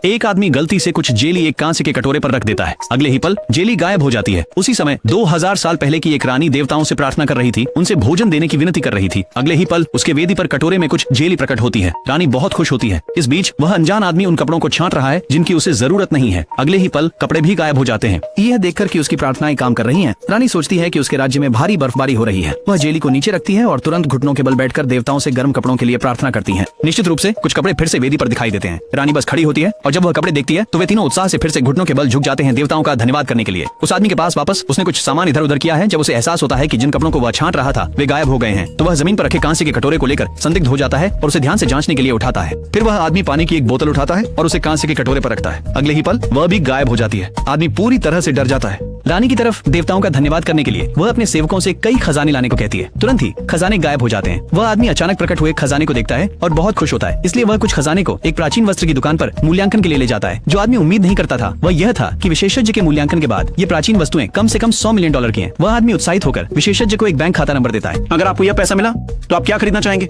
एक आदमी गलती से कुछ जेली एक कांसे के कटोरे पर रख देता है। अगले ही पल जेली गायब हो जाती है। उसी समय 2000 साल पहले की एक रानी देवताओं से प्रार्थना कर रही थी, उनसे भोजन देने की विनती कर रही थी। अगले ही पल उसके वेदी पर कटोरे में कुछ जेली प्रकट होती है। रानी बहुत खुश होती है। इस बीच वह अनजान आदमी उन कपड़ों को छांट रहा है जिनकी उसे जरूरत नहीं है। अगले ही पल कपड़े भी गायब हो जाते हैं। यह देखकर कि उसकी प्रार्थनाएं काम कर रही हैं, रानी सोचती है कि उसके राज्य में भारी बर्फबारी हो रही है। वह जेली को नीचे रखती है और तुरंत घुटनों के बल बैठकर देवताओं से गर्म कपड़ों के लिए प्रार्थना करती है। निश्चित रूप से कुछ कपड़े फिर से वेदी पर दिखाई देते हैं। रानी बस खड़ी होती है और जब वह कपड़े देखती है तो वे तीनों उत्साह से फिर से घुटनों के बल झुक जाते हैं देवताओं का धन्यवाद करने के लिए। उस आदमी के पास वापस उसने कुछ सामान इधर उधर किया है। जब उसे एहसास होता है कि जिन कपड़ों को वह छांट रहा था वे गायब हो गए हैं, तो वह जमीन पर रखे कांसे के कटोरे को लेकर संदिग्ध हो जाता है और उसे ध्यान से जांचने के लिए उठाता है। फिर वह आदमी पानी की एक बोतल उठाता है और उसे कांसे के कटोरे पर रखता है। अगले ही पल वह भी गायब हो जाती है। आदमी पूरी तरह से डर जाता है। रानी की तरफ देवताओं का धन्यवाद करने के लिए वह अपने सेवकों से कई खजाने लाने को कहती है। तुरंत ही खजाने गायब हो जाते हैं। वह आदमी अचानक प्रकट हुए खजाने को देखता है और बहुत खुश होता है। इसलिए वह कुछ खजाने को एक प्राचीन वस्त्र की दुकान पर मूल्यांकन के लिए ले जाता है। जो आदमी उम्मीद नहीं करता था वह यह था कि विशेषज्ञ के मूल्यांकन के बाद ये प्राचीन वस्तुएं कम से कम $100 मिलियन की हैं। वह आदमी उत्साहित होकर विशेषज्ञ को एक बैंक खाता नंबर देता है। अगर आपको यह पैसा मिला तो आप क्या खरीदना चाहेंगे?